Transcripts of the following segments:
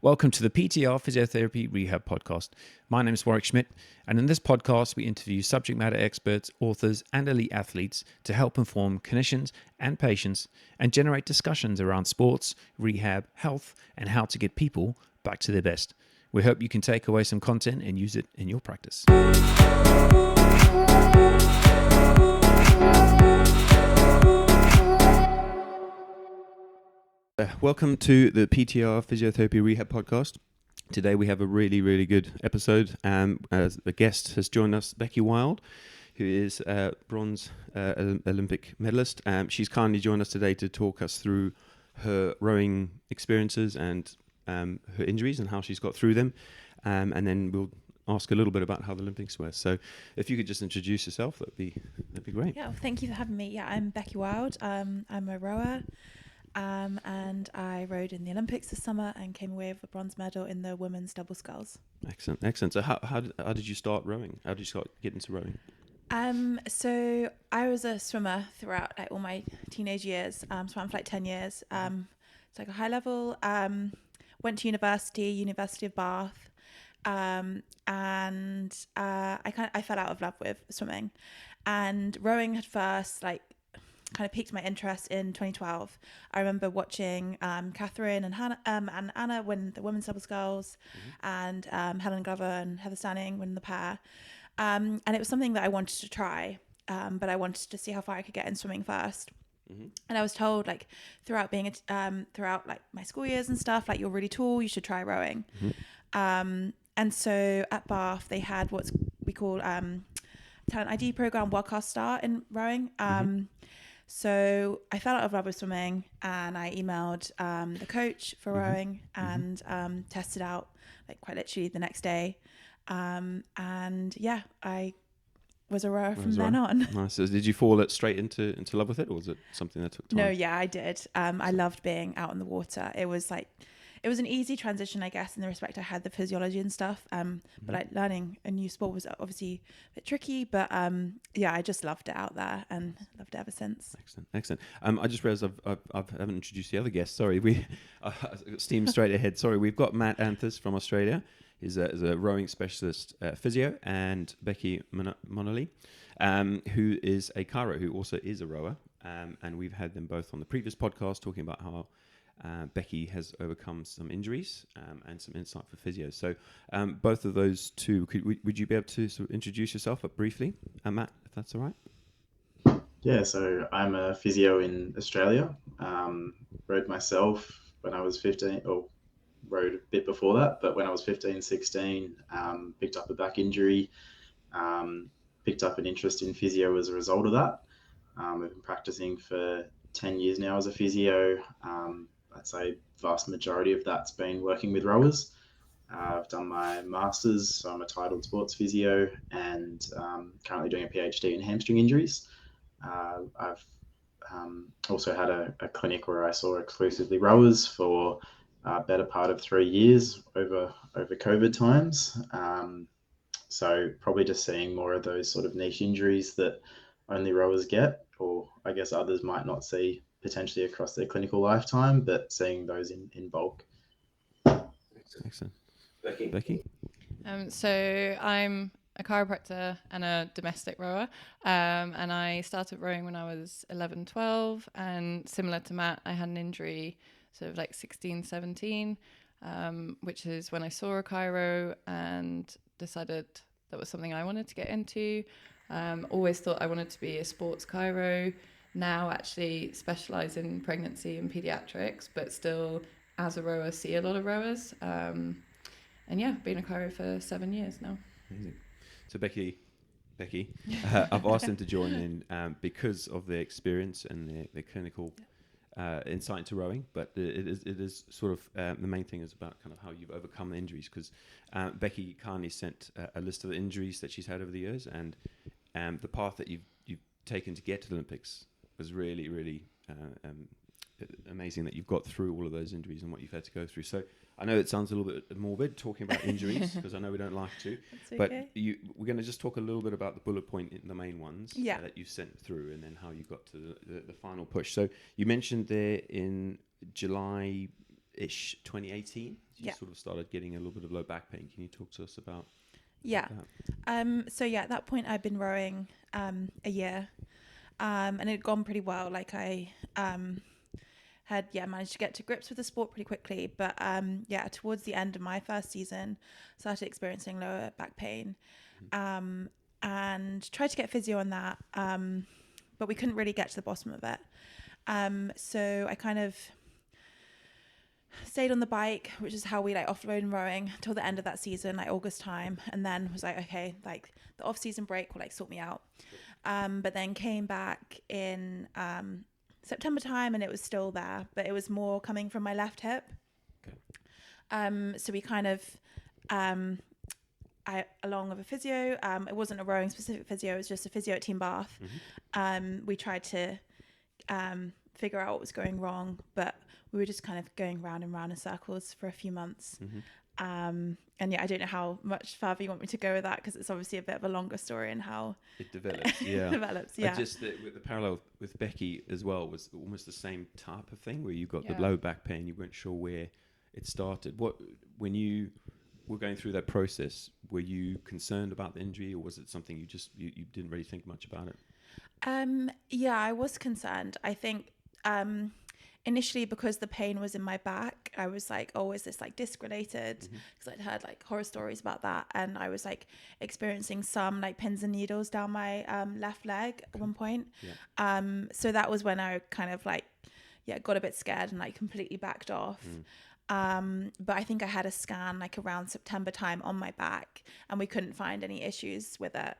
Welcome to the PTR Physiotherapy Rehab Podcast. My name is Warwick Schmidt, and in this podcast we interview subject matter experts, authors and elite athletes to help inform clinicians and patients and generate discussions around sports, rehab, health and how to get people back to their best. We hope you can take away some content and use it in your practice. Welcome to the PTR Physiotherapy Rehab Podcast. Today we have a really good episode. As a guest has joined us, Becky Wilde, who is a bronze Olympic medalist. She's kindly joined us today to talk us through her rowing experiences and her injuries and how she's got through them. And then we'll ask a little bit about how the Olympics were. So if you could just introduce yourself, that'd be great. Yeah, well, thank you for having me. Yeah, I'm Becky Wilde. I'm a rower. And I rowed in the Olympics this summer and came away with a bronze medal in the women's double sculls. Excellent. So how did you start rowing? How did you start getting into rowing? So I was a swimmer throughout all my teenage years. Swam for 10 years. So a high level. Went to University of Bath. And I fell out of love with swimming, and rowing had first kind of piqued my interest in 2012. I remember watching Catherine and Hannah and Anna win the women's double sculls, and Helen Glover and Heather Stanning win the pair. And it was something that I wanted to try, but I wanted to see how far I could get in swimming first. And I was told throughout my school years and stuff, you're really tall, you should try rowing. And so at Bath they had what we call talent ID program, world-class start in rowing. So I fell out of love with swimming, and I emailed the coach for rowing and tested out quite literally the next day. And yeah, I was a rower from then on. Nice. So did you fall straight into love with it, or was it something that took time? No, yeah, I did. I loved being out on the water. It was an easy transition, I guess, in the respect I had the physiology and stuff. But learning a new sport was obviously a bit tricky. But yeah, I just loved it out there and loved it ever since. Excellent. I just realised I haven't introduced the other guest. Sorry, we steam straight ahead. Sorry, we've got Matt Anthis from Australia. He's a rowing specialist physio, and Becky Moneley, who is a chiro, who also is a rower. And we've had them both on the previous podcast talking about how Becky has overcome some injuries and some insight for physio. So both of those two, would you be able to sort of introduce yourself briefly, Matt, if that's all right? Yeah, so I'm a physio in Australia. Rode myself when I was 15, or rode a bit before that, but when I was 15, 16, picked up a back injury, picked up an interest in physio as a result of that. I've been practicing for 10 years now as a physio. I'd say vast majority of that's been working with rowers. I've done my master's, so I'm a titled sports physio, and currently doing a PhD in hamstring injuries. I've also had a clinic where I saw exclusively rowers for a better part of 3 years over COVID times. So probably just seeing more of those sort of niche injuries that only rowers get, or I guess others might not see potentially across their clinical lifetime, but seeing those in bulk. Excellent. Becky? So I'm a chiropractor and a domestic rower, and I started rowing when I was 11, 12, and similar to Matt, I had an injury sort of 16, 17, which is when I saw a chiro and decided that was something I wanted to get into. Always thought I wanted to be a sports chiro. Now actually specialise in pregnancy and paediatrics, but still as a rower see a lot of rowers. And yeah, been a chiro for 7 years now. Amazing. So Becky, I've asked them to join in because of their experience and their clinical insight into rowing, but it is sort of the main thing is about kind of how you've overcome the injuries, because Becky kindly sent a list of the injuries that she's had over the years, and the path that you've taken to get to the Olympics was really amazing, that you've got through all of those injuries and what you've had to go through. So I know it sounds a little bit morbid talking about injuries, because I know we don't like to. But okay. We're going to just talk a little bit about the bullet point, the main ones that you sent through, and then how you got to the final push. So you mentioned there in July-ish 2018 you sort of started getting a little bit of low back pain. Can you talk to us about Yeah. that? So yeah, at that point I'd been rowing a year, and it had gone pretty well. Like I had managed to get to grips with the sport pretty quickly, but towards the end of my first season, started experiencing lower back pain, and tried to get physio on that, but we couldn't really get to the bottom of it. So I kind of stayed on the bike, which is how we like off-road and rowing till the end of that season, like August time, and then was like, okay, like the off-season break will like sort me out. But then came back in September time, and it was still there, but it was more coming from my left hip. So we kind of along with a physio, it wasn't a rowing specific physio, it was just a physio at Team Bath. We tried to figure out what was going wrong, but we were just kind of going round and round in circles for a few months. And I don't know how much further you want me to go with that, because it's obviously a bit of a longer story and how it develops. Yeah, develops. Just with the parallel with Becky as well was almost the same type of thing, where you got the low back pain, you weren't sure where it started. When you were going through that process, were you concerned about the injury, or was it something you didn't really think much about it? I was concerned. I think initially, because the pain was in my back, I was like, oh, is this like disc related? Because I'd heard like horror stories about that, and I was like experiencing some like pins and needles down my left leg at one point. So that was when I kind of like got a bit scared and like completely backed off. But I think I had a scan like around September time on my back, and we couldn't find any issues with it.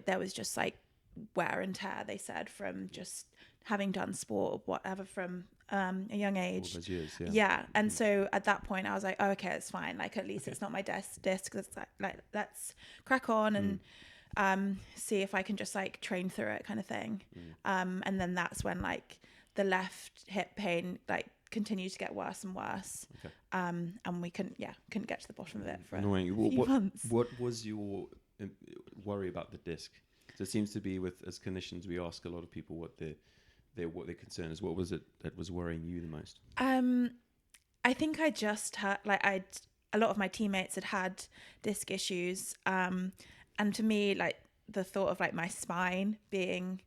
There was just like wear and tear, they said, from just having done sport or whatever from a young age. All those years, And so at that point I was like, oh, okay, it's fine, like at least it's not my disc. It's like let's crack on and see if I can just like train through it, kind of thing. And then that's when like the left hip pain like continued to get worse and worse. And we couldn't get to the bottom of it for a few months. What was your worry about the disc? So it seems to be, with as clinicians, we ask a lot of people what their concern is. What was it that was worrying you the most? I think I just had a lot of my teammates had disc issues, and to me, like the thought of like my spine being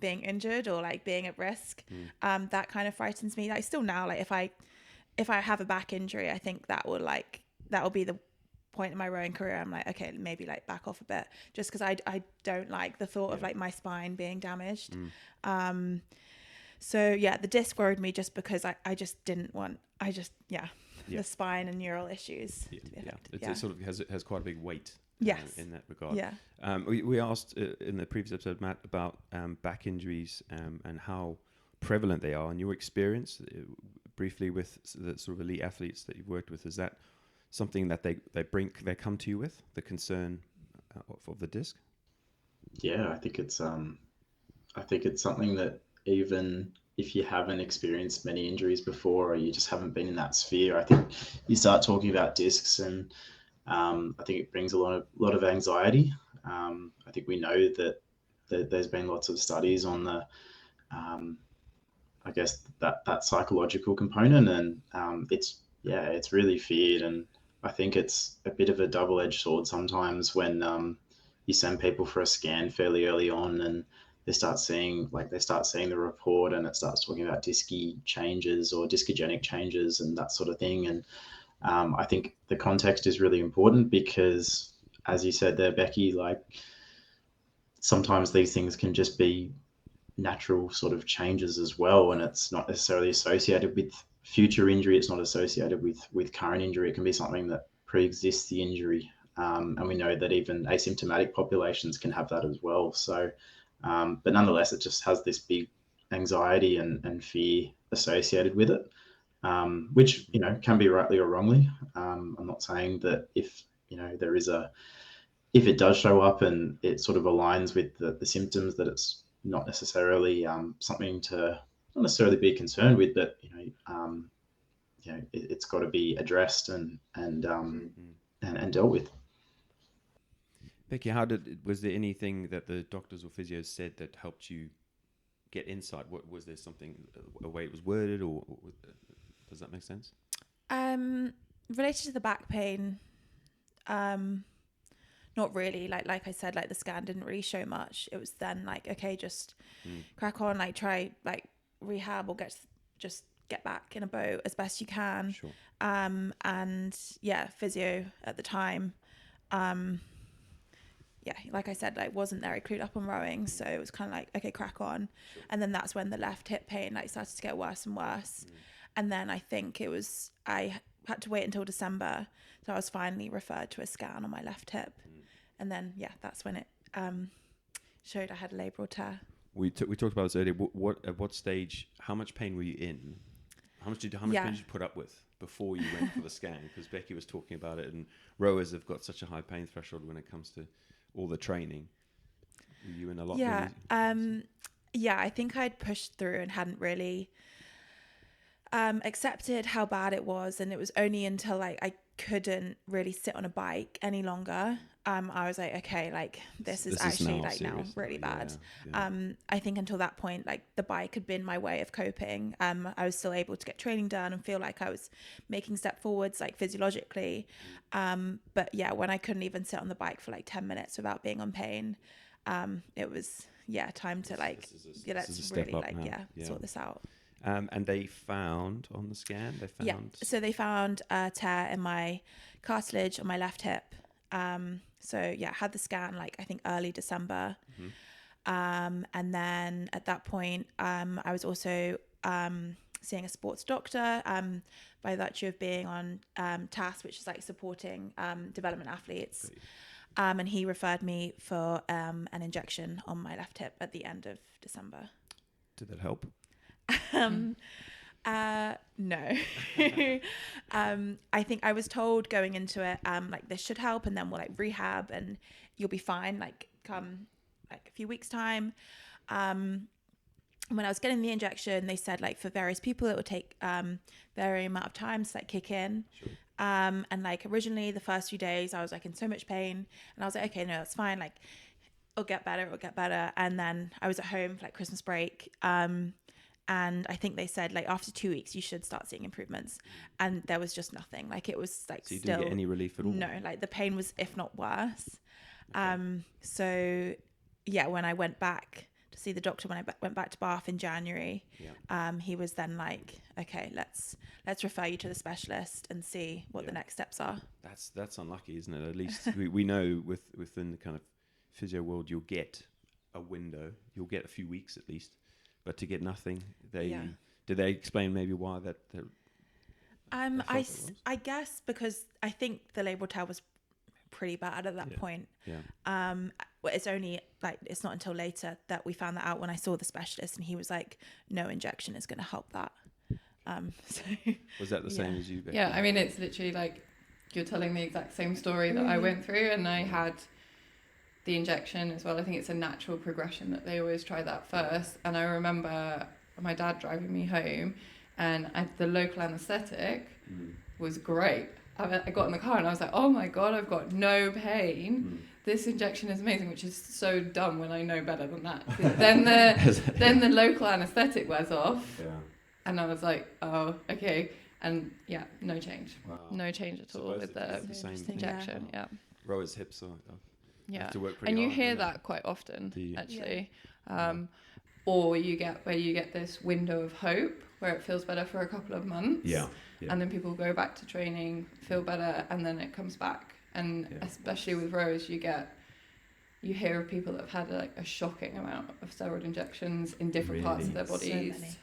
injured or like being at risk, that kind of frightens me. Like still now, like if I have a back injury, I think that will be the point in my rowing career I'm like, okay, maybe like back off a bit, just because I don't like the thought of like my spine being damaged. So the disc worried me just because I just didn't want the spine and neural issues to be affected. It sort of has quite a big weight in that regard. We asked in the previous episode, Matt, about back injuries and how prevalent they are, and your experience briefly with the sort of elite athletes that you've worked with. Is that something that they come to you with, the concern of the disc? I think it's something that even if you haven't experienced many injuries before, or you just haven't been in that sphere, I think you start talking about discs, and I think it brings a lot of anxiety. I think we know that there's been lots of studies on the I guess that psychological component, and it's really feared. And I think it's a bit of a double-edged sword sometimes when you send people for a scan fairly early on, and they start seeing the report, and it starts talking about discy changes or discogenic changes and that sort of thing. And I think the context is really important, because as you said there, Becky, like sometimes these things can just be natural sort of changes as well, and it's not necessarily associated with future injury. It's not associated with current injury. It can be something that pre-exists the injury, and we know that even asymptomatic populations can have that as well. So but nonetheless, it just has this big anxiety and fear associated with it, which can be rightly or wrongly. I'm not saying that if it does show up and it sort of aligns with the symptoms, that it's not necessarily something to not necessarily be concerned with, but it's got to be addressed and dealt with. Becky, was there anything that the doctors or physios said that helped you get insight? Was there something, a way it was worded, or does that make sense? Related to the back pain, not really. Like I said, like the scan didn't really show much. It was then like, okay, just crack on, like try like rehab or just get back in a boat as best you can. Sure. And yeah, physio at the time. Yeah, like I said, like wasn't very clued up on rowing, so it was kind of like, okay, crack on. Sure. And then that's when the left hip pain like started to get worse and worse. And then I think I had to wait until December, so I was finally referred to a scan on my left hip. And then yeah, that's when it showed I had a labral tear. We talked about this earlier. At what stage? How much pain were you in? How much pain did you put up with before you went for the scan? Because Becky was talking about it, and rowers have got such a high pain threshold when it comes to all the training. Were you in a lot? Yeah, yeah. I think I'd pushed through and hadn't really accepted how bad it was, and it was only until like I couldn't really sit on a bike any longer. I was like, okay, like this is actually now really bad. Yeah. I think until that point, like the bike had been my way of coping. I was still able to get training done and feel like I was making step forwards, like physiologically. But yeah, when I couldn't even sit on the bike for like 10 minutes without being on pain, it was time to like, let's really like sort this out. And they found on the scan, So they found a tear in my cartilage on my left hip. So yeah, had the scan like I think early December. And then at that point, I was also seeing a sports doctor by virtue of being on TAS, which is like supporting development athletes. And he referred me for an injection on my left hip at the end of December. Did that help? No. I think I was told going into it, like this should help, and then we'll like rehab and you'll be fine. Like come like a few weeks time. When I was getting the injection, they said like for various people it would take varying amount of time to like kick in. Sure. And like originally the first few days I was like in so much pain, and I was like, okay, no, that's fine. Like it'll get better. And then I was at home for like Christmas break. And I think they said like after 2 weeks you should start seeing improvements, and there was just nothing. Like it was like so you still didn't get any relief at all? No, like the pain was if not worse. Okay. So yeah, when I went back to see the doctor, when I went back to Bath in January, he was then like, okay, let's refer you to the specialist and see what the next steps are. That's unlucky, isn't it? At least we know within the kind of physio world you'll get a window, you'll get a few weeks at least. But to get nothing, did they explain maybe why that? I guess because I think the labral tear was pretty bad at that point. Yeah. Well, it's only like it's not until later that we found that out when I saw the specialist, and he was like, "No injection is going to help that." So was that the same as you, Becky? Yeah, I mean, it's literally like you're telling the exact same story that I went through, and I had the injection as well. I think it's a natural progression that they always try that first. And I remember my dad driving me home, and the local anaesthetic was great. I got in the car and I was like, oh my God, I've got no pain. This injection is amazing, which is so dumb when I know better than that. Then the local anaesthetic wears off. Yeah. And I was like, oh, okay. And yeah, no change. Wow. No change at all with the injection. Yeah. Rowers' hips are yeah, and you hear that quite often, actually. Or you get this window of hope where it feels better for a couple of months. Yeah. And then people go back to training, feel better, and then it comes back. And especially with rowers, you hear of people that have had like a shocking amount of steroid injections in different parts of their bodies.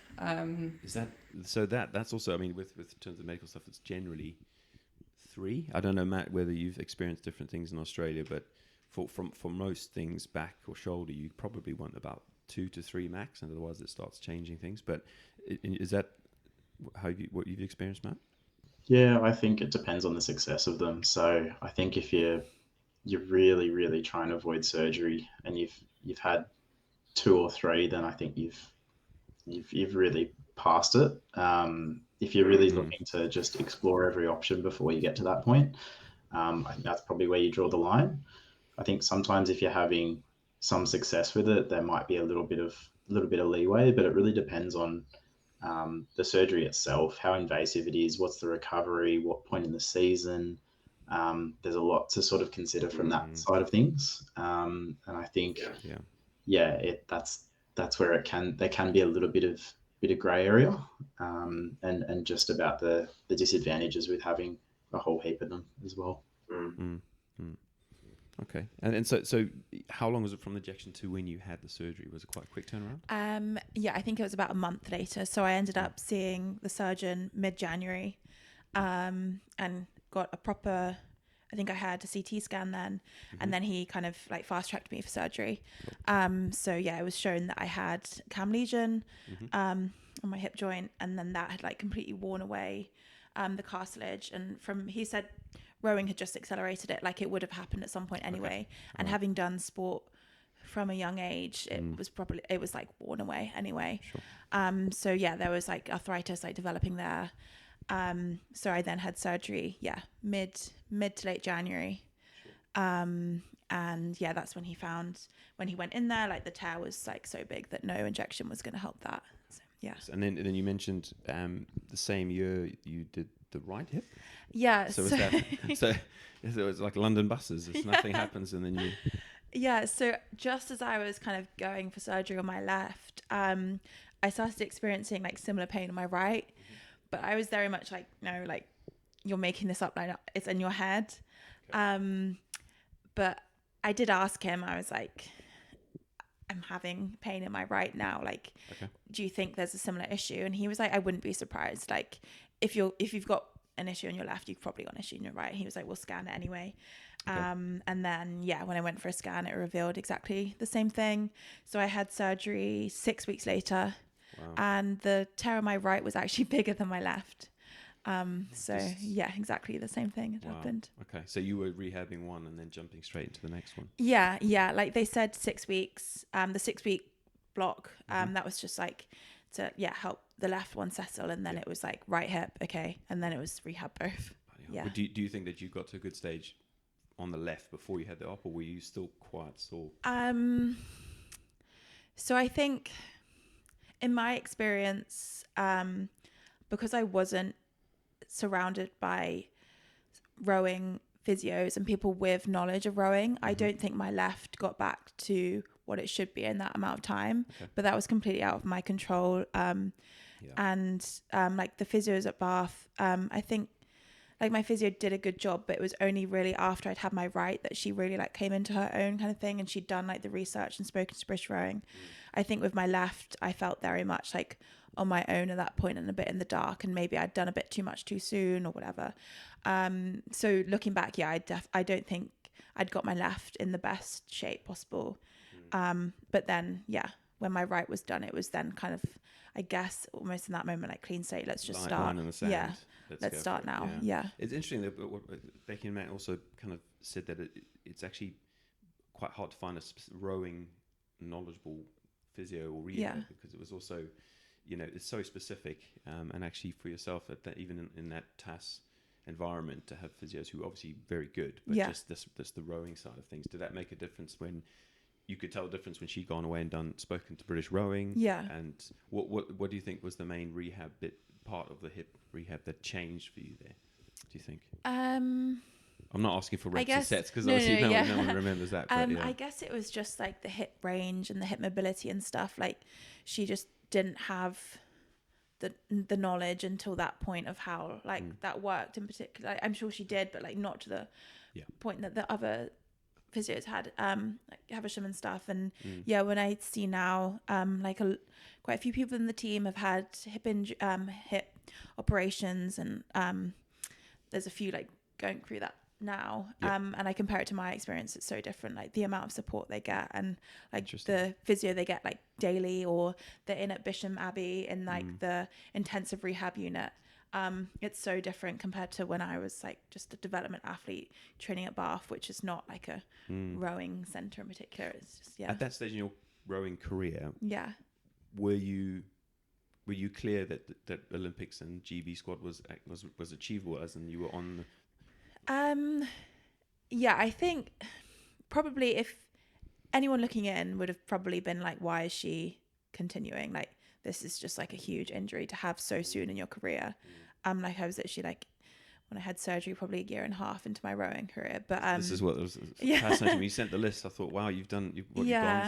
So that's also, I mean, with in terms of medical stuff, it's generally 3. I don't know, Matt, whether you've experienced different things in Australia, but for most things, back or shoulder, you probably want about 2 to 3 max, and otherwise it starts changing things. But is that what you've experienced, Matt? Yeah, I think it depends on the success of them. So I think if you're really, really trying to avoid surgery and you've had 2 or 3, then I think you've really passed it. If you're really looking to just explore every option before you get to that point, I think that's probably where you draw the line. I think sometimes if you're having some success with it, there might be a little bit of leeway, but it really depends on The surgery itself, how invasive it is, what's the recovery, what point in the season. There's a lot to sort of consider from that side of things, and I think, that's where there can be a little bit of grey area, and just about the disadvantages with having a whole heap of them as well. Okay, and so how long was it from the injection to when you had the surgery? Was it quite a quick turnaround? Yeah, I think it was about a month later. So I ended up seeing the surgeon mid-January, and got a proper, I think I had a CT scan then, and then he kind of like fast-tracked me for surgery. So yeah, it was shown that I had cam lesion on my hip joint, and then that had like completely worn away the cartilage. And he said rowing had just accelerated it, like it would have happened at some point anyway. And having done sport from a young age, it was like worn away anyway. So yeah, there was like arthritis like developing there. So I then had surgery, mid to late January. And yeah, that's when he went in there, like the tear was like so big that no injection was going to help that. So, yeah. And then you mentioned the same year you did the right hip. Yeah. So was that so it was like London buses. If nothing happens, and then you. Yeah. So just as I was kind of going for surgery on my left, I started experiencing like similar pain on my right, but I was very much like, no, like you're making this up, like it's in your head. Okay. But I did ask him. I was like, I'm having pain in my right now. Like, do you think there's a similar issue? And he was like, I wouldn't be surprised. Like, if you've got an issue on your left, you've probably got an issue on your right. He was like, we'll scan it anyway. Okay. And then, when I went for a scan, it revealed exactly the same thing. So I had surgery 6 weeks later. Wow. And the tear on my right was actually bigger than my left. Exactly the same thing had happened. Okay, so you were rehabbing one and then jumping straight into the next one. Yeah. Like they said, 6 weeks. The 6 week block. That was just like to help the left one settle, and then it was like right hip, okay, and then it was rehab both. Yeah. Do you think that you got to a good stage on the left before you had the op, or were you still quite sore? So I think, in my experience, because I wasn't surrounded by rowing physios and people with knowledge of rowing, I don't think my left got back to what it should be in that amount of time. Okay. But that was completely out of my control. And like the physios at Bath, I think like my physio did a good job, but it was only really after I'd had my right that she really like came into her own kind of thing, and she'd done like the research and spoken to British Rowing. I think with my left, I felt very much like on my own at that point and a bit in the dark, and maybe I'd done a bit too much too soon or whatever. So looking back, I don't think I'd got my left in the best shape possible. But then, when my right was done, it was then kind of, I guess, almost in that moment, like clean slate, let's just start. Line in the sand. Yeah, let's start now. Yeah. It's interesting that what Becky and Matt also kind of said that it's actually quite hard to find a rowing knowledgeable physio or rehab, because it was also, it's so specific, and actually for yourself that even in that TAS environment to have physios who are obviously very good, but just this the rowing side of things. Did that make a difference when you could tell a difference when she'd gone away and spoken to British Rowing? Yeah. And what do you think was the main rehab part of the hip rehab that changed for you there, do you think? I'm not asking for reps and sets, because obviously no one remembers that. But I guess it was just like the hip range and the hip mobility and stuff. Like she just didn't have the knowledge until that point of how that worked in particular. Like, I'm sure she did, but like not to the point that the other physios had, like Havisham and stuff. And when I see now, quite a few people in the team have had hip operations, and there's a few like going through that now. And I compare it to my experience, it's so different, like the amount of support they get, and like the physio they get like daily, or they're in at Bisham Abbey in like the intensive rehab unit. It's so different compared to when I was like just a development athlete training at Bath, which is not like a rowing centre in particular. It's just At that stage in your rowing career, were you clear that Olympics and GB squad was achievable, as in you were on the... I think probably if anyone looking in would have probably been like, why is she continuing? Like, this is just like a huge injury to have so soon in your career. Like I was actually like, when I had surgery probably a year and a half into my rowing career. But this is what was fascinating. When you sent the list, I thought, wow, you've gone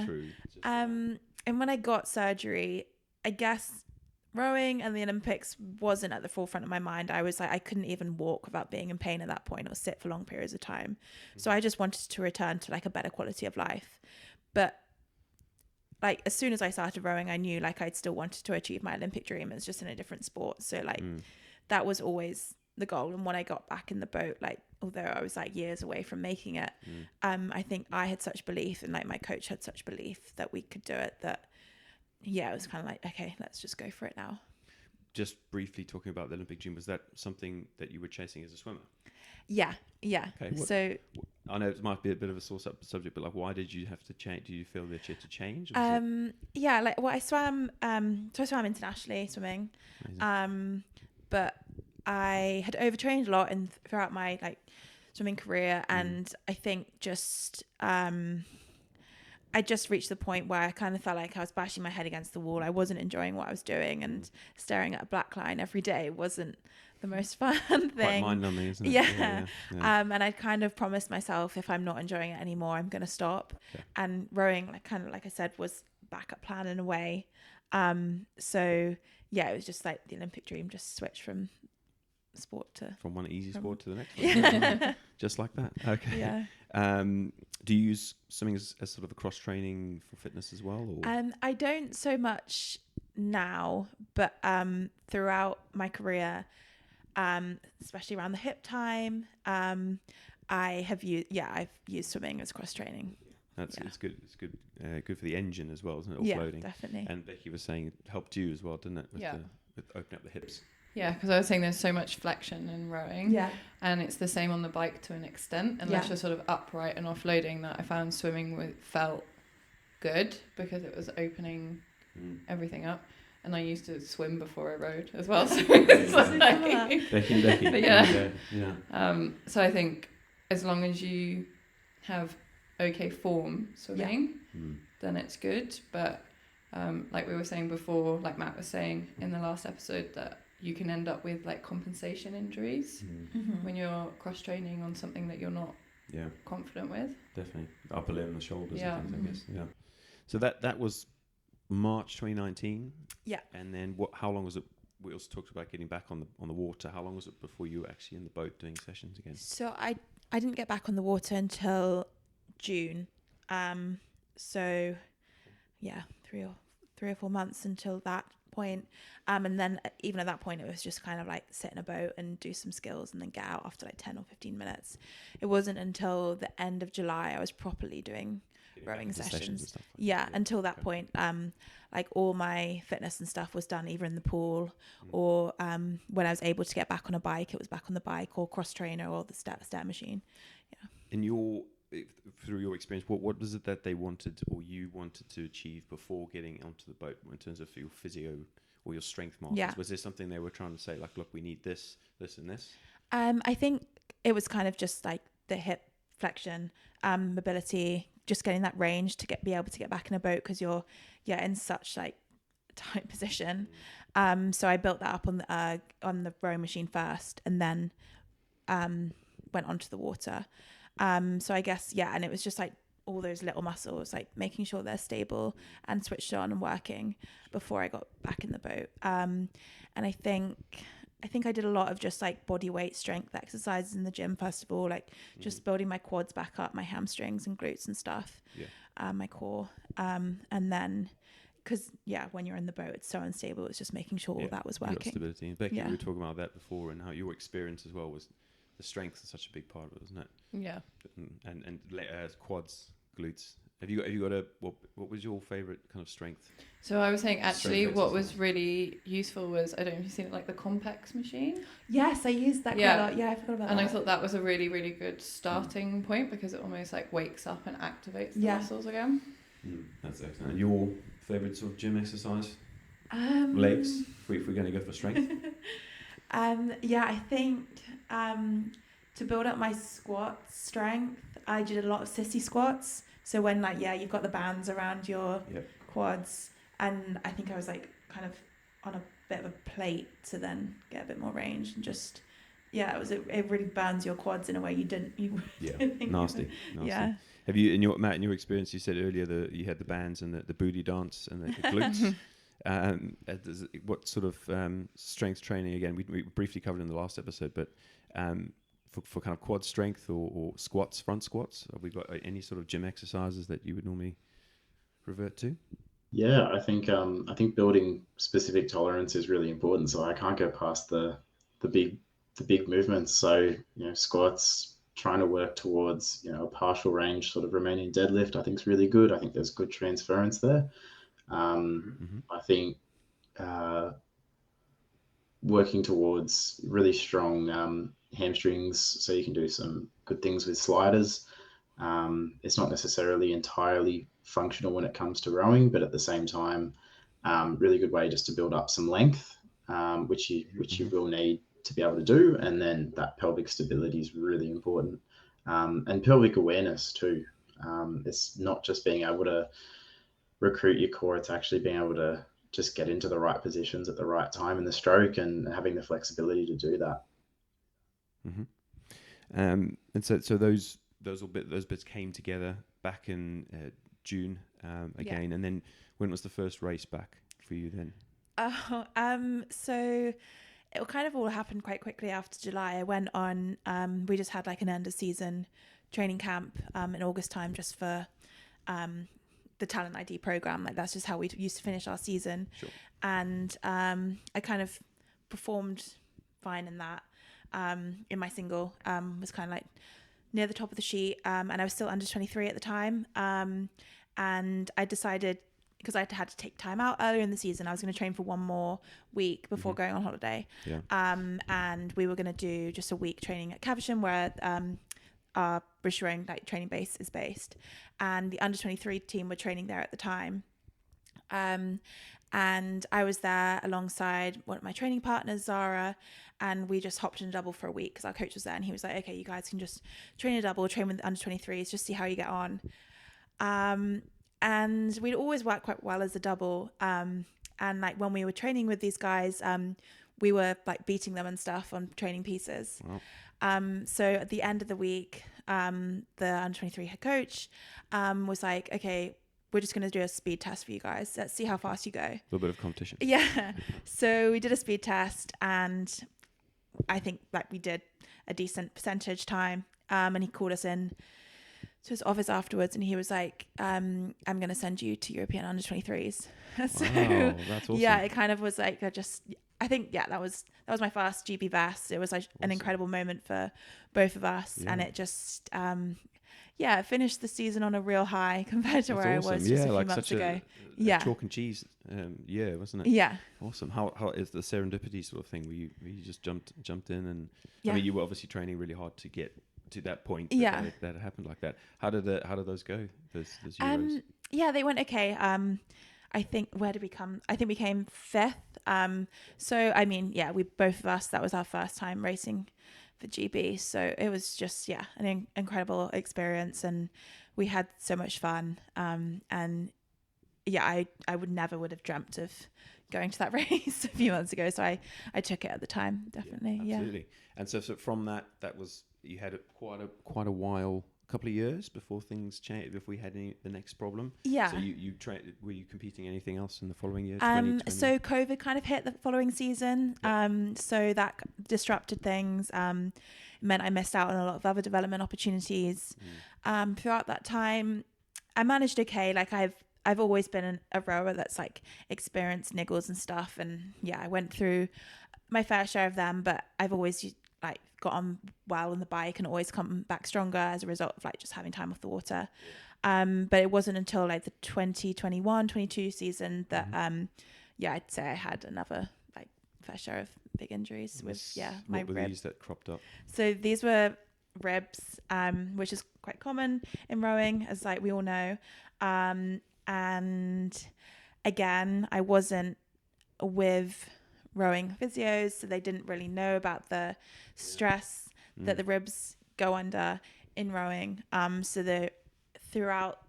through. And when I got surgery, I guess rowing and the Olympics wasn't at the forefront of my mind. I was like, I couldn't even walk without being in pain at that point or sit for long periods of time. So I just wanted to return to like a better quality of life. But like as soon as I started rowing, I knew like I'd still wanted to achieve my Olympic dream. It's just in a different sport. So like that was always the goal. And when I got back in the boat, like although I was like years away from making it, I think I had such belief, and like my coach had such belief that we could do it, that it was kind of like, okay, let's just go for it now. Just briefly talking about the Olympic dream, was that something that you were chasing as a swimmer? Yeah. Okay, So I know it might be a bit of a sore subject, but like, why did you have to change? Do you feel that you had to change? Like I swam. So I swam internationally swimming, but I had overtrained a lot throughout my like swimming career, and I think just I just reached the point where I kind of felt like I was bashing my head against the wall. I wasn't enjoying what I was doing, and staring at a black line every day wasn't the most fun thing. Quite mind-numbing, isn't it? Yeah. And I kind of promised myself, if I'm not enjoying it anymore, I'm going to stop. Okay. And rowing, like kind of like I said, was backup plan in a way. So yeah, it was just like the Olympic dream just switched from one easy sport to the next one. Just like that. Okay. Yeah. Do you use swimming as sort of a cross training for fitness as well? Or? I don't so much now, but throughout my career, especially around the hip time, I've used swimming as cross training. It's good. It's good. Good for the engine as well, isn't it? Offloading. Yeah, definitely. And Becky was saying it helped you as well, didn't it? With opening up the hips. Yeah, because I was saying there's so much flexion in rowing. Yeah. And it's the same on the bike to an extent, unless you're sort of upright and offloading, that I found swimming felt good because it was opening everything up. And I used to swim before I rode as well. So it's like Becky. But yeah. So I think as long as you have okay form swimming, then it's good. But like we were saying before, like Matt was saying in the last episode, that you can end up with like compensation injuries when you're cross training on something that you're not confident with. Definitely. Upper limb, the shoulders and things, I guess. Yeah. So that was March 2019. Yeah. And then how long was it? We also talked about getting back on the water. How long was it before you were actually in the boat doing sessions again? So I didn't get back on the water until June. So yeah, 3 or 4 months until that point. And then even at that point, it was just kind of like sit in a boat and do some skills and then get out after like 10 or 15 minutes. It wasn't until the end of July I was properly doing rowing sessions. Until that point, like all my fitness and stuff was done either in the pool or when I was able to get back on a bike, it was back on the bike or cross trainer or the step machine. Yeah. Through your experience, what was it that they wanted or you wanted to achieve before getting onto the boat in terms of your physio or your strength markers? Yeah. Was there something they were trying to say, like, look, we need this, this, and this? I think it was kind of just like the hip flexion, mobility, just getting that range to be able to get back in a boat because you're in such like tight position. So I built that up on the rowing machine first, and then went onto the water. So I guess, and it was just like all those little muscles, like making sure they're stable and switched on and working before I got back in the boat. And I think I did a lot of just like body weight strength exercises in the gym, first of all, like just building my quads back up, my hamstrings and glutes and stuff, my core. And then, because, when you're in the boat, it's so unstable. It's just making sure all that was working. Stability. And Becky, we were talking about that before and how your experience as well was the strength is such a big part of it, isn't it? Yeah. And quads, glutes. Have you got what was your favorite kind of strength? So I was saying actually what was really useful was, I don't know if you've seen it, like the Compex machine. Yes, I used that quite a lot. Yeah, I forgot about that. And I thought that was a really, really good starting point because it almost like wakes up and activates the muscles again. That's excellent. Your favorite sort of gym exercise? Legs, if we're going to go for strength. I think to build up my squat strength, I did a lot of sissy squats. So when you've got the bands around your quads, and I think I was like kind of on a bit of a plate to then get a bit more range and just. Yeah, it really burns your quads in a way you didn't. Nasty. Yeah. Have you, in your experience, you said earlier you had the bands and the booty dance and the glutes. What sort of strength training, again, we briefly covered in the last episode, but for kind of quad strength or squats, front squats, have we got any sort of gym exercises that you would normally revert to? Yeah, I think building specific tolerance is really important. So I can't go past the big movements. So, squats, trying to work towards, a partial range sort of remaining deadlift, I think is really good. I think there's good transference there. I think working towards really strong hamstrings, so you can do some good things with sliders. It's not necessarily entirely functional when it comes to rowing, but at the same time, really good way just to build up some length, which you will need to be able to do. And then that pelvic stability is really important. And pelvic awareness too. It's not just being able to recruit your core, it's actually being able to just get into the right positions at the right time in the stroke and having the flexibility to do that. And so those bits came together back in June again. And then when was the first race back for you then? So it kind of all happened quite quickly after July. I went on, we just had like an end of season training camp in August time just for the Talent ID program. Like that's just how we used to finish our season. Sure. And I kind of performed fine in that. In my single, was kind of like near the top of the sheet, and I was still under 23 at the time. And I decided, because I had to take time out earlier in the season, I was going to train for one more week before going on holiday. Yeah. And we were going to do just a week training at Caversham, where our British rowing like training base is based, and the under 23 team were training there at the time. And I was there alongside one of my training partners, Zara, and we just hopped in a double for a week because our coach was there, and he was like, okay, you guys can just train a double, train with the under 23s, just see how you get on. And we'd always worked quite well as a double. And like when we were training with these guys, we were like beating them and stuff on training pieces. Wow. So at the end of the week, the under 23 head coach was like, okay, we're just going to do a speed test for you guys. Let's see how fast you go. A little bit of competition. Yeah. So we did a speed test, and I think like we did a decent percentage time. And he called us in to his office afterwards, and he was like, I'm going to send you to European under 23s. So wow, that's awesome. Yeah, it kind of was like, I think, that was my first GB vest. It was like an incredible moment for both of us. Yeah. And it just, finished the season on a real high compared to where I was just a few months ago. Chalk and cheese, wasn't it? Yeah. Awesome. How is the serendipity sort of thing? Where you just jumped in, and I mean, you were obviously training really hard to get to that point. That it happened like that. How did those go? Those Euros? They went okay. I think I think we came fifth. So I mean, we both of us, that was our first time racing for GB, so it was just an incredible experience, and we had so much fun. And I would have dreamt of going to that race a few months ago, so I took it at the time, definitely. Absolutely. And so from that was, you had quite a while, a couple of years before things changed, if we had the next problem. So you were you competing anything else in the following year? So COVID kind of hit the following season. So that disrupted things. Meant I missed out on a lot of other development opportunities. Throughout that time, I managed okay. Like I've always been a rower that's like experienced niggles and stuff, and I went through my fair share of them, but I've always like got on well on the bike and always come back stronger as a result of like just having time off the water. But it wasn't until like the 2021-22 season that I'd say I had another like fair share of big injuries with my what were rib. These that cropped up? So these were ribs, which is quite common in rowing, as like we all know. And again, I wasn't with rowing physios, so they didn't really know about the stress that the ribs go under in rowing. So throughout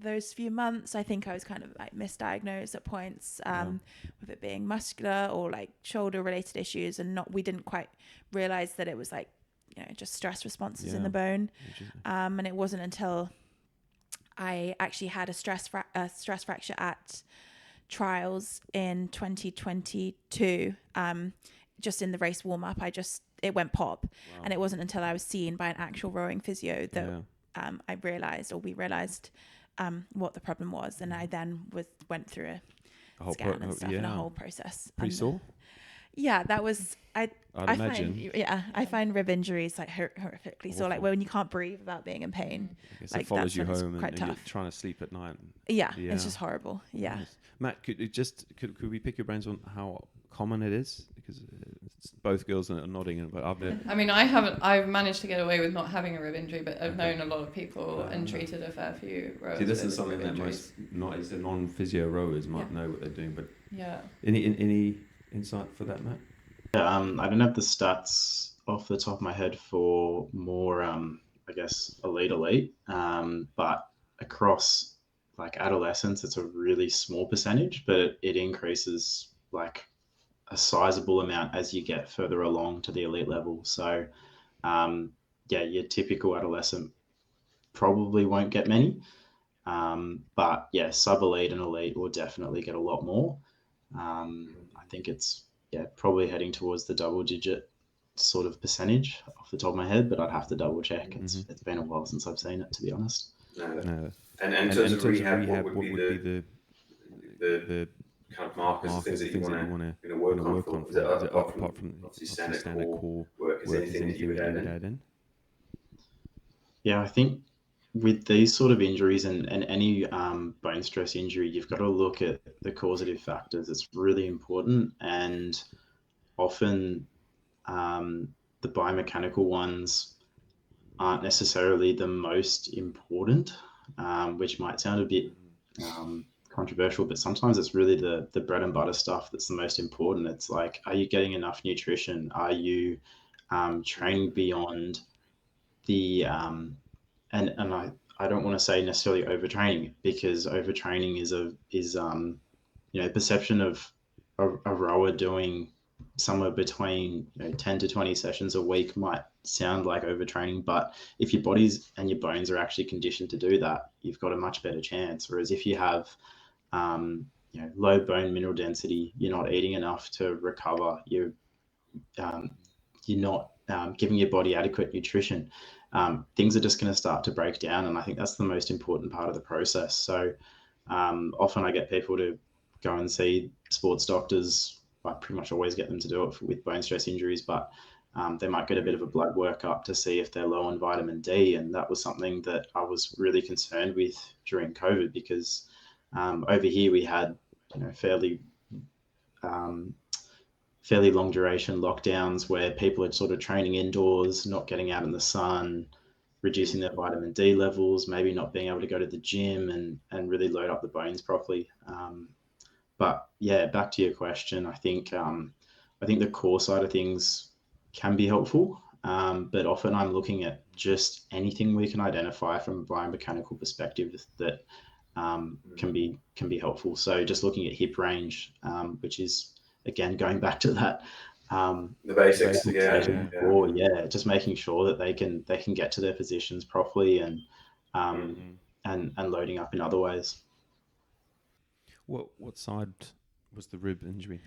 those few months, I think I was kind of like misdiagnosed at points, with it being muscular or like shoulder related issues, and we didn't quite realize that it was like, just stress responses in the bone. And it wasn't until I actually had a stress fracture at trials in 2022, just in the race warm up. It went pop. Wow. And it wasn't until I was seen by an actual rowing physio that we realized what the problem was, and I then went through a scan and stuff, and a whole process. Pretty sore? Yeah, that was I'd imagine. I find rib injuries like horrifically sore, like when you can't breathe without being in pain. I guess like it follows you home and you're trying to sleep at night. Yeah, it's just horrible. Yeah. Nice. Matt, could we pick your brains on how common it is? Because both girls are nodding, but I've managed to get away with not having a rib injury, but I've known a lot of people and treated a fair few rowers. See, this is something that most non-physio rowers might know what they're doing, but yeah. Any insight for that, Matt? I don't have the stats off the top of my head for more, I guess, elite, but across like adolescence, it's a really small percentage, but it increases like a sizable amount as you get further along to the elite level. So, your typical adolescent probably won't get many, but yeah, sub-elite and elite will definitely get a lot more. I think it's probably heading towards the double-digit sort of percentage off the top of my head, but I'd have to double check. It's been a while since I've seen it, to be honest. No. And in terms of rehab, what would be the kind of markers, the things that you want to work on? Is it apart from obviously standard core work? Is there anything that you would add in? Yeah, I think with these sort of injuries and any bone stress injury, you've got to look at the causative factors. It's really important, and often the biomechanical ones aren't necessarily the most important, which might sound a bit controversial, but sometimes it's really the bread and butter stuff that's the most important. It's like, are you getting enough nutrition? Are you training beyond the and I don't want to say necessarily overtraining, because overtraining is perception of a rower doing somewhere between 10 to 20 sessions a week might sound like overtraining, but if your bodies and your bones are actually conditioned to do that, you've got a much better chance. Whereas if you have low bone mineral density, you're not eating enough to recover, you're not giving your body adequate nutrition, things are just going to start to break down. And I think that's the most important part of the process. So often I get people to go and see sports doctors. I pretty much always get them to do it with bone stress injuries, but they might get a bit of a blood workup to see if they're low on vitamin D. And that was something that I was really concerned with during COVID, because over here we had fairly long duration lockdowns where people are sort of training indoors, not getting out in the sun, reducing their vitamin D levels, maybe not being able to go to the gym and really load up the bones properly. But yeah, back to your question, I think the core side of things can be helpful, but often I'm looking at just anything we can identify from a biomechanical perspective that can be helpful. So just looking at hip range, which is again going back to that the basics, just making sure that they can get to their positions properly and loading up in other ways. What side was the rib injury?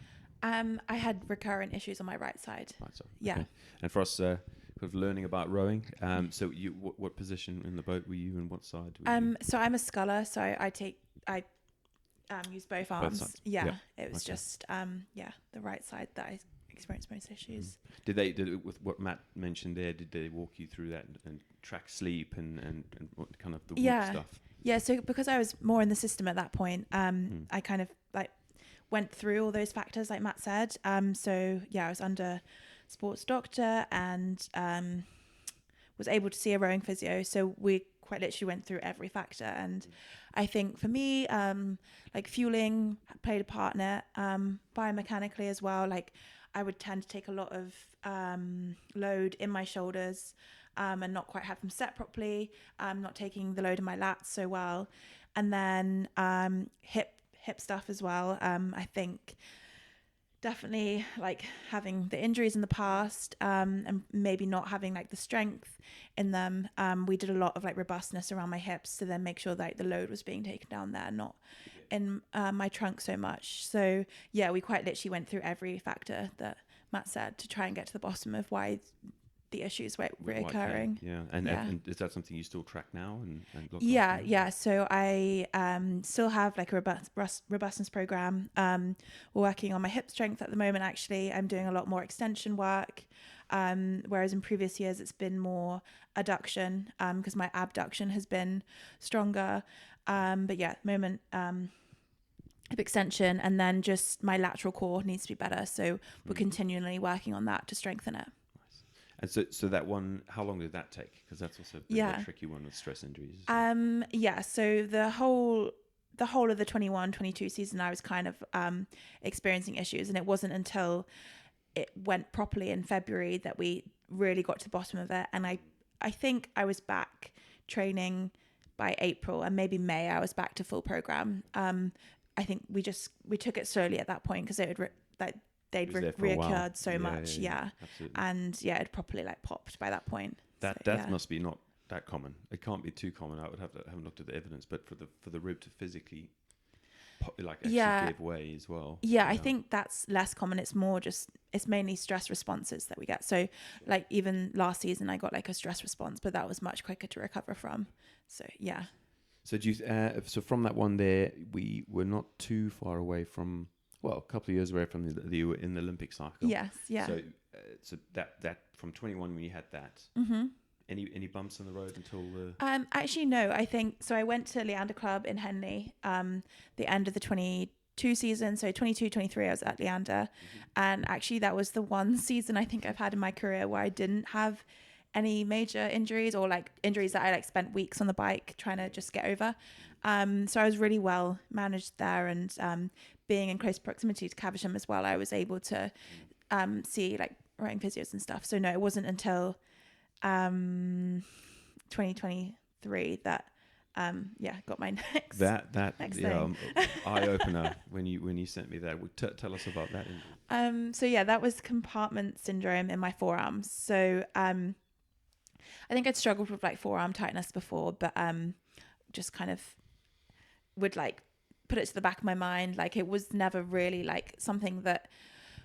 I had recurrent issues on my right side. Right side. Yeah. Okay. And for us, sort of learning about rowing, so you, what position in the boat were you, and what side? So I'm a sculler, so I use both arms. Sides. Yeah. It was just the right side that I experienced most issues. Did with what Matt mentioned there? Did they walk you through that and track sleep and what kind of the stuff? Yeah, so because I was more in the system at that point, I kind of like went through all those factors like Matt said. So yeah, I was under sports doctor and was able to see a rowing physio. So we quite literally went through every factor. And I think for me, like fueling played a part in it, biomechanically as well. Like I would tend to take a lot of load in my shoulders. and not quite have them set properly, not taking the load of my lats so well. And then hip stuff as well. I think definitely like having the injuries in the past, and maybe not having like the strength in them. We did a lot of like robustness around my hips to then make sure that the load was being taken down there, not in my trunk so much. So yeah, we quite literally went through every factor that Matt said to try and get to the bottom of why the issues were reoccurring. Yeah. And is that something you still track now and look Yeah, after? yeah. So I still have like a robustness program. We're working on my hip strength at the moment. Actually, I'm doing a lot more extension work, whereas in previous years it's been more adduction, because my abduction has been stronger. But yeah, at the moment, hip extension, and then just my lateral core needs to be better. So we're continually working on that to strengthen it. And so that one, how long did that take? Because that's also a bit of a tricky one with stress injuries. Yeah. So the whole of the 21-22 season, I was kind of experiencing issues, and it wasn't until it went properly in February that we really got to the bottom of it. And I think I was back training by April, and maybe May I was back to full program. I think we took it slowly at that point because they'd reoccurred so much, absolutely. and it properly like popped by that point. That must be not that common. It can't be too common. I would haven't looked at the evidence, but for the rib to physically give way as well. Yeah, I think that's less common. It's more it's mainly stress responses that we get. So like even last season I got like a stress response, but that was much quicker to recover from. So yeah. So so from that one there, we were not too far away from. Well, a couple of years away from in the Olympic cycle. Yes, yeah. So that from 21 when you had that. Mm-hmm. Any bumps on the road until the? Actually, no. I think so. I went to Leander Club in Henley. The end of the 22 season. So 22-23, I was at Leander, and actually that was the one season I think I've had in my career where I didn't have any major injuries or like injuries that I like spent weeks on the bike trying to just get over. So I was really well managed there, and being in close proximity to Caversham as well, I was able to see like rowing physios and stuff. So no, it wasn't until 2023 that got my next next thing. Eye opener when you sent me that. Tell us about that injury. So yeah, that was compartment syndrome in my forearms. So I think I'd struggled with like forearm tightness before, but just kind of would like put it to the back of my mind. Like it was never really like something that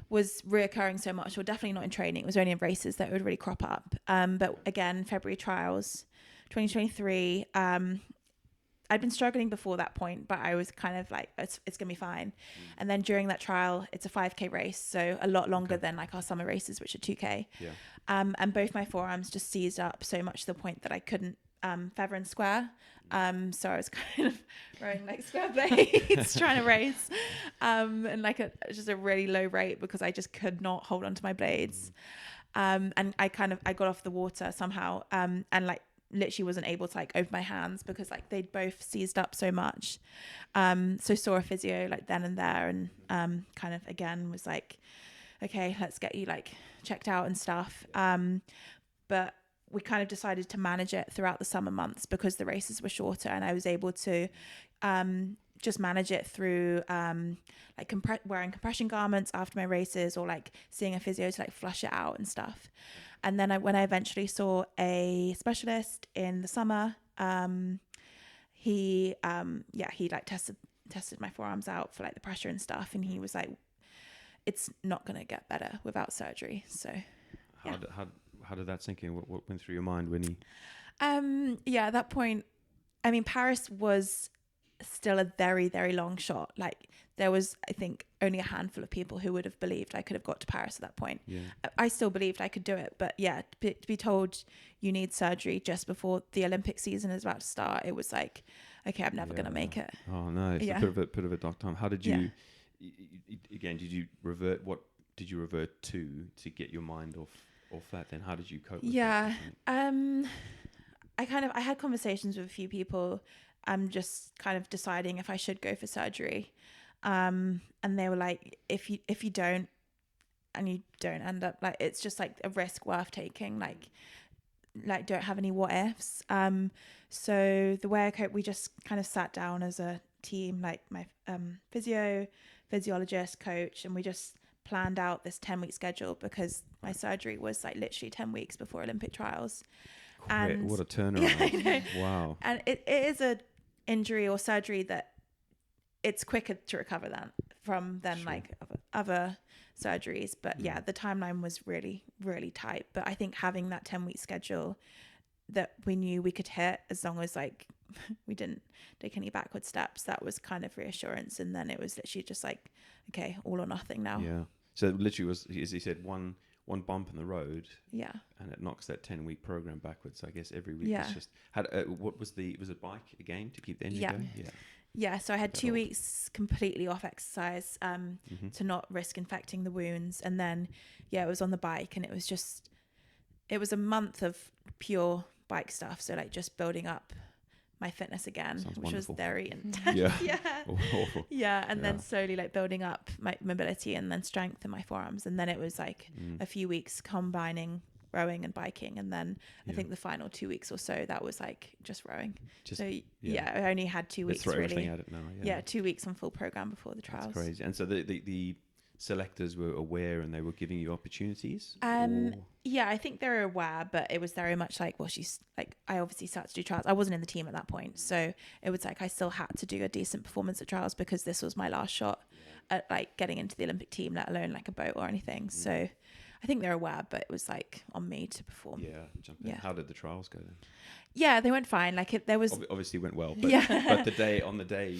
was reoccurring so much, or definitely not in training. It was only in races that it would really crop up. But again, February trials, 2023, I'd been struggling before that point, but I was kind of like, it's going to be fine. And then during that trial, it's a 5K race, so a lot longer than like our summer races, which are 2K. Yeah. And both my forearms just seized up so much to the point that I couldn't feather and square. So I was kind of rowing like square blades trying to race, and like just a really low rate because I just could not hold onto my blades. And I got off the water somehow, and like literally wasn't able to like open my hands because like they'd both seized up so much. So saw a physio like then and there, and kind of again was like, okay, let's get you like checked out and stuff. But we kind of decided to manage it throughout the summer months because the races were shorter, and I was able to just manage it through like wearing compression garments after my races, or like seeing a physio to like flush it out and stuff. And then when I eventually saw a specialist in the summer, he like tested my forearms out for like the pressure and stuff, and he was like, it's not going to get better without surgery. So how did that sink in? What went through your mind when he? At that point, I mean, Paris was still a very, very long shot. Like there was, I think, only a handful of people who would have believed I could have got to Paris at that point. Yeah. I still believed I could do it, but yeah, to be told you need surgery just before the Olympic season is about to start, it was like, okay, I'm never gonna make it. Oh no, it's a bit of a dark time. How did you? Again, did you revert? What did you revert to get your mind off that? Then how did you cope with that? I had conversations with a few people. I'm just kind of deciding if I should go for surgery, and they were like, if you don't, and you don't end up like, it's just like a risk worth taking. Like like don't have any what ifs. So the way I cope, we just kind of sat down as a team, like my physiologist, coach, and we just planned out this 10-week schedule because my surgery was like literally 10 weeks before Olympic trials. And what a turnaround. Yeah, Wow. And it is a injury or surgery that it's quicker to recover from Sure. like other surgeries. But yeah, the timeline was really, really tight. But I think having that 10-week schedule that we knew we could hit, as long as like we didn't take any backward steps, that was kind of reassurance. And then it was literally just like, okay, all or nothing now. Yeah. So it literally was, as you said, one bump in the road. Yeah. And it knocks that 10-week program backwards. I guess every week Yeah. it's just was it bike again to keep the engine Yeah. going? Yeah, so I had 2 old. weeks completely off exercise to not risk infecting the wounds. And then, it was on the bike, and it was a month of pure bike stuff. So like just building up my fitness again, Sounds which wonderful. was very intense. Yeah. Yeah. Awful. Yeah. And then Yeah. slowly like building up my mobility and then strength in my forearms. And then it was like a few weeks combining rowing and biking. And then I think the final 2 weeks or so, that was like just rowing. Just, So I only had 2 let's weeks throw everything really. at it now. Yeah, 2 weeks on full program before the trials. That's crazy. And so the selectors were aware and they were giving you opportunities? Yeah, I think they were aware, but it was very much like, well, she's like, I obviously started to do trials. I wasn't in the team at that point. So it was like, I still had to do a decent performance at trials because this was my last shot at like getting into the Olympic team, let alone like a boat or anything. So I think they're aware, but it was like on me to perform. Yeah, jump in. Yeah. How did the trials go then? Yeah, they went fine. Like there was Obviously went well, but, Yeah. but on the day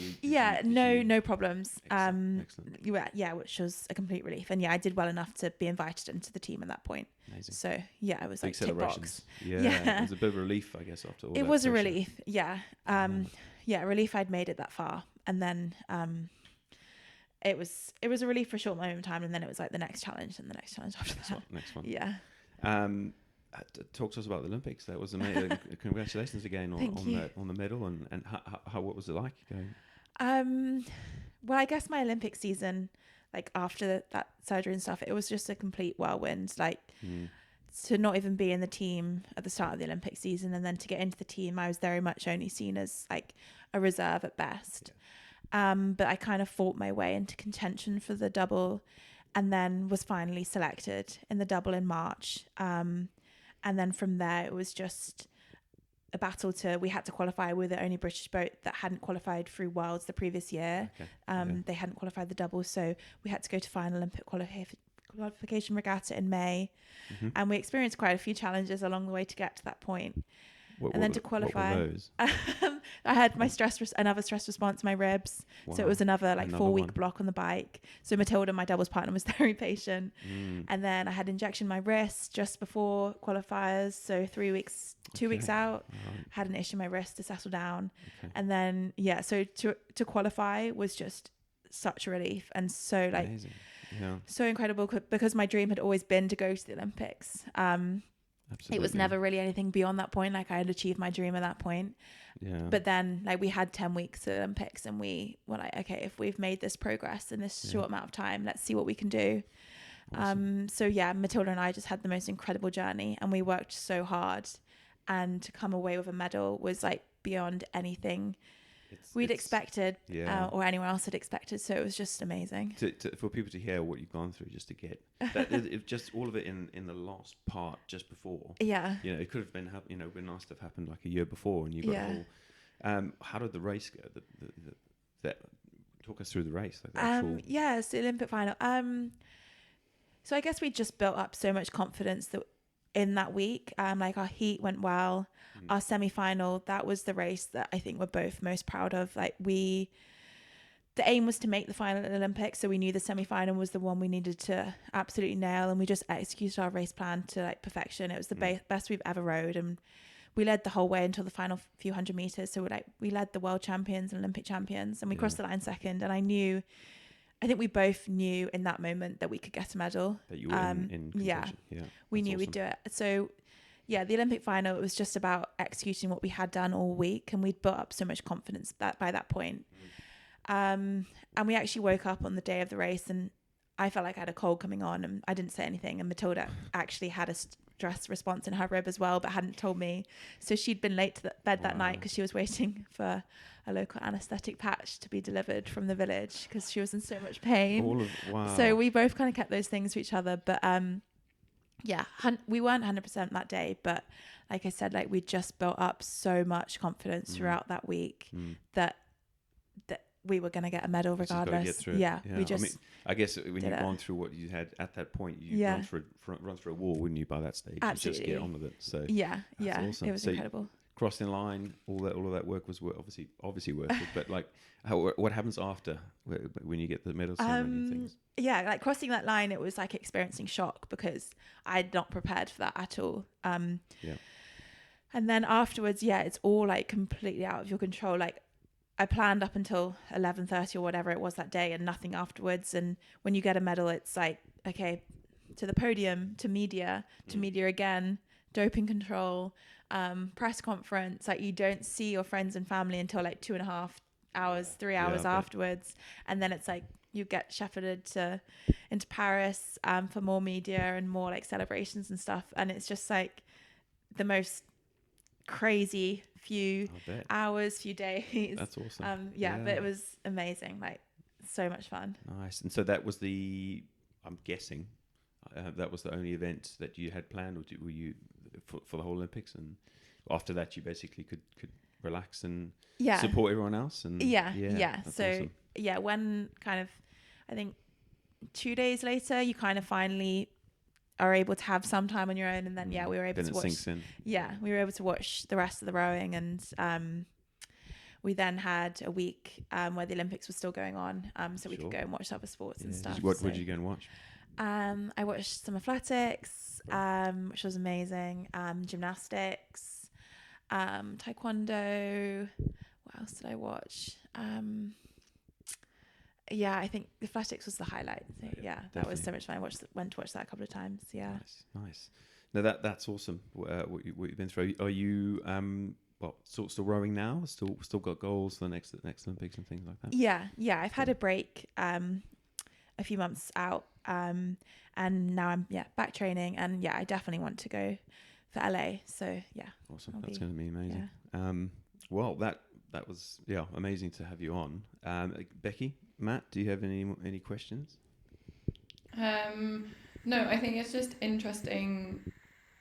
no problems. Excellent. Yeah, which was a complete relief. And yeah, I did well enough to be invited into the team at that point. Amazing. So yeah, I was Big like tick celebrations. box. Yeah, Yeah. it was a bit of a relief, I guess, after all It that was a pressure. relief. Yeah. Yeah, a relief I'd made it that far. And then it was a relief for a short moment of time, and then it was like the next challenge and the next challenge after that. Next one. Yeah. Talk to us about the Olympics. That was amazing. Congratulations again on the medal, and how what was it like going? Well, I guess my Olympic season, like after that surgery and stuff, it was just a complete whirlwind. Like to not even be in the team at the start of the Olympic season, and then to get into the team, I was very much only seen as like a reserve at best. But I kind of fought my way into contention for the double, and then was finally selected in the double in March. And then from there, it was just a battle we had to qualify. We're the only British boat that hadn't qualified through Worlds the previous year. Okay. They hadn't qualified the double, so we had to go to final Olympic qualification regatta in May. And we experienced quite a few challenges along the way to get to that point. And then to qualify, what were those? I had my another stress response, my ribs. Wow. So it was another 4-week one. block on the bike. So Matilda, my doubles partner, was very patient. And then I had injection in my wrist just before qualifiers. So 2 weeks out, had an issue in my wrist to settle down. Okay. And then, so to qualify was just such a relief. And so Amazing. Yeah. so incredible because my dream had always been to go to the Olympics. Absolutely. It was never really anything beyond that point. Like I had achieved my dream at that point. Yeah. But then we had 10 weeks at Olympics, and we were like, okay, if we've made this progress in this short amount of time, let's see what we can do. Awesome. So yeah, Matilda and I just had the most incredible journey, and we worked so hard, and to come away with a medal was like beyond anything we'd expected or anyone else had expected. So it was just amazing. For people to hear what you've gone through just to get that, it just all of it in the last part just before. Yeah. It could have been been nice to have happened like a year before, and you got it all. How did the race go? That talk us through the race. Like the actual... it's the Olympic final. So I guess we just built up so much confidence that in that week, like our heat went well. Our semi-final, that was the race that I think we're both most proud of. Like the aim was to make the final at the Olympics, so we knew the semi-final was the one we needed to absolutely nail, and we just executed our race plan to like perfection. It was the best we've ever rowed, and we led the whole way until the final few hundred meters. So we led the world champions and Olympic champions, and we crossed the line second. And I think we both knew in that moment that we could get a medal. That you were in contention. We knew we'd do it. So the Olympic final, it was just about executing what we had done all week, and we'd built up so much confidence by that point. And we actually woke up on the day of the race, and I felt like I had a cold coming on, and I didn't say anything. And Matilda actually had dress response in her rib as well, but hadn't told me. So she'd been late to bed that night because she was waiting for a local anaesthetic patch to be delivered from the village because she was in so much pain. So we both kind of kept those things to each other. But we weren't 100% that day. But like I said, like we just built up so much confidence throughout that week that we were going to get a medal regardless. We just. I guess when you've gone through what you had at that point, you run through a wall, wouldn't you? By that stage, absolutely. You just get on with it. So awesome. It was incredible. Crossing the line, all of that work was obviously worth it. But like, what happens after when you get the medal ceremony and things? Yeah, like crossing that line, it was like experiencing shock because I'd not prepared for that at all. And then afterwards, it's all like completely out of your control. Like I planned up until 11:30 or whatever it was that day, and nothing afterwards. And when you get a medal, it's like, okay, to the podium, to media again, doping control, press conference. Like you don't see your friends and family until like 2.5 hours, 3 hours afterwards, and then it's like you get shepherded into Paris for more media and more like celebrations and stuff, and it's just like the most crazy few hours, few days. That's awesome. But it was amazing, like so much fun. Nice. And so that was I'm guessing that was the only event that you had planned, or were you for the whole Olympics, and after that you basically could relax and support everyone else? And so awesome. When kind of I think 2 days later you kind of finally are able to have some time on your own, and then we were able to watch. Sinks in. We were able to watch the rest of the rowing, and we then had a week where the Olympics were still going on, so we could go and watch other sports and stuff. What did you go and watch? I watched some athletics, which was amazing. Gymnastics, taekwondo. What else did I watch? I think athletics was the highlight. So, that was so much fun. I went to watch that a couple of times. Yeah. Nice. No, that's awesome. What you've been through. Are you still rowing now? Still got goals for the next Olympics and things like that? Yeah. I've had a break, a few months out, and now I'm back training, and I definitely want to go for LA. So awesome. That's going to be amazing. Well, that was amazing to have you on. Becky, Matt, do you have any questions? No, I think it's just interesting.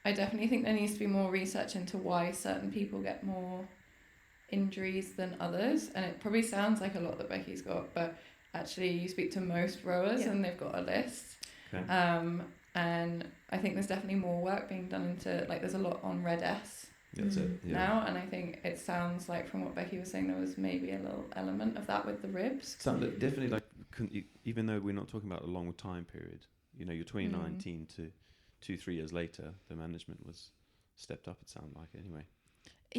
I definitely think there needs to be more research into why certain people get more injuries than others, and it probably sounds like a lot that Becky's got, but actually you speak to most rowers and they've got a list. Okay. And I think there's definitely more work being done into, like, there's a lot on Red S now, and I think it sounds like from what Becky was saying there was maybe a little element of that with the ribs. Definitely, like, even though we're not talking about a long time period, you're 2019 to 2-3 years later, the management was stepped up, it sounded like, anyway.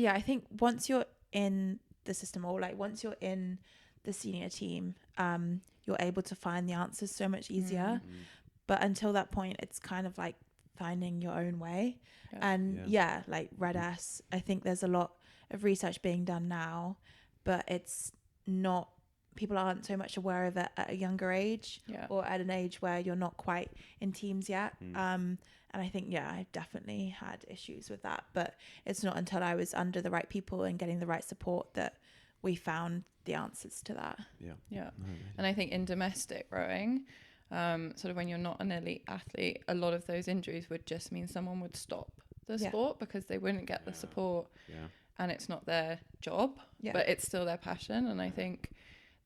I think once you're in the system, or like once you're in the senior team, you're able to find the answers so much easier. But until that point, it's kind of like finding your own way. Like Red S, I think there's a lot of research being done now, but it's not, people aren't so much aware of it at a younger age or at an age where you're not quite in teams yet. And I think, I've definitely had issues with that, but it's not until I was under the right people and getting the right support that we found the answers to that. And I think in domestic rowing, sort of when you're not an elite athlete, a lot of those injuries would just mean someone would stop the sport because they wouldn't get the support, and it's not their job, but it's still their passion. And I think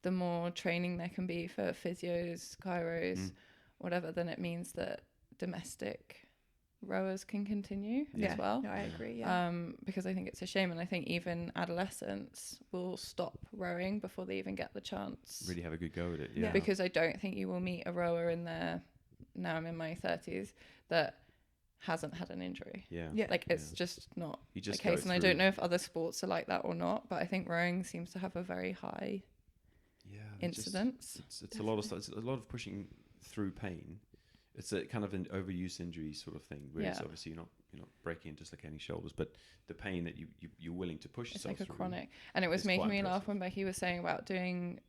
the more training there can be for physios, chiros, whatever, then it means that domestic rowers can continue as well. No, I agree. Because I think it's a shame, and I think even adolescents will stop rowing before they even get the chance. Really have a good go at it. Because I don't think you will meet a rower in their, now I'm in my 30s, that hasn't had an injury. Like it's just not the case, and I don't know if other sports are like that or not, but I think rowing seems to have a very high incidence. It's a lot of stuff. It's a lot of pushing through pain. It's a kind of an overuse injury sort of thing, where it's obviously you're not breaking and dislocating shoulders, but the pain that you're willing to push yourself through. It's like a through, chronic. And it was making me laugh when Becky was saying about doing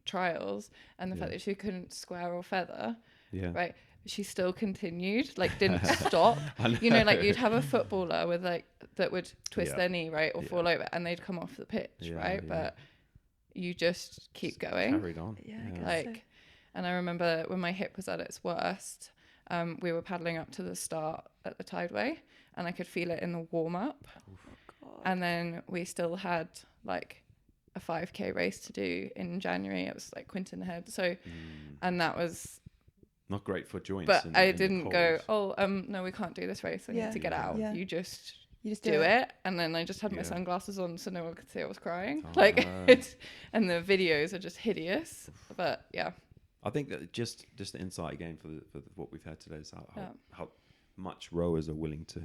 trials and the fact that she couldn't square or feather. Right. she still continued, like didn't stop. You know, like you'd have a footballer with like that would twist their knee, right, or fall over, and they'd come off the pitch, right? But you just keep going. Carried on. Like, and I remember when my hip was at its worst, we were paddling up to the start at the Tideway, and I could feel it in the warm up. And then we still had like a 5K race to do in January. It was like Quinton Head. So, and that was not great for joints. But I didn't go, no, we can't do this race. I need to get out. You just do it. And then I just had my sunglasses on so no one could see I was crying. And the videos are just hideous. But yeah. I think that just the insight again for what we've had today is how much rowers are willing to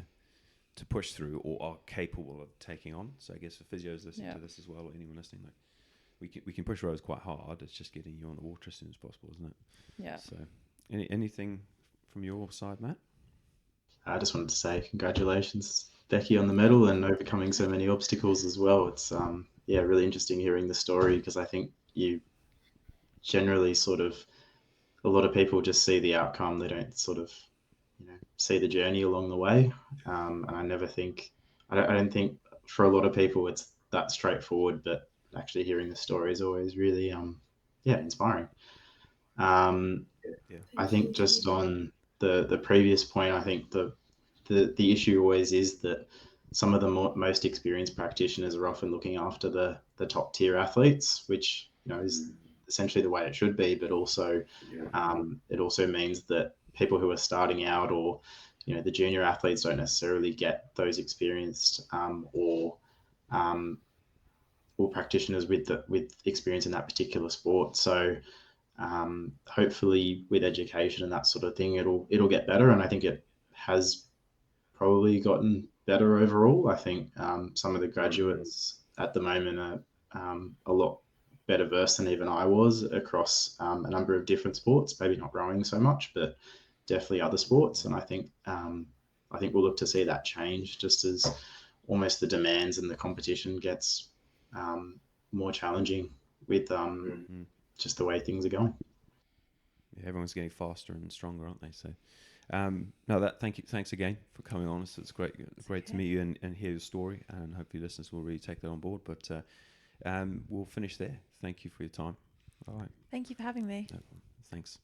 push through or are capable of taking on. So I guess for physios listening to this as well, or anyone listening, like we can push rowers quite hard. It's just getting you on the water as soon as possible, isn't it? Yeah. So anything from your side, Matt? I just wanted to say congratulations, Becky, on the medal and overcoming so many obstacles as well. It's really interesting hearing the story, because I think you generally sort of, a lot of people just see the outcome. They don't sort of, see the journey along the way. And I don't think for a lot of people it's that straightforward, but actually hearing the story is always really, inspiring. I think just on the previous point, I think the issue always is that some of the most experienced practitioners are often looking after the top tier athletes, which is essentially the way it should be, but also it also means that people who are starting out, or the junior athletes, don't necessarily get those experienced or practitioners with experience in that particular sport. So hopefully with education and that sort of thing, it'll get better, and I think it has probably gotten better overall. I think some of the graduates at the moment are a lot better versed than even I was across a number of different sports, maybe not rowing so much, but definitely other sports. And I think we'll look to see that change, just as almost the demands and the competition gets more challenging with just the way things are going. Yeah, everyone's getting faster and stronger, aren't they? So thanks again for coming on. It's great to meet you and hear your story, and hopefully listeners will really take that on board. But we'll finish there. Thank you for your time. All right. Thank you for having me. Thanks.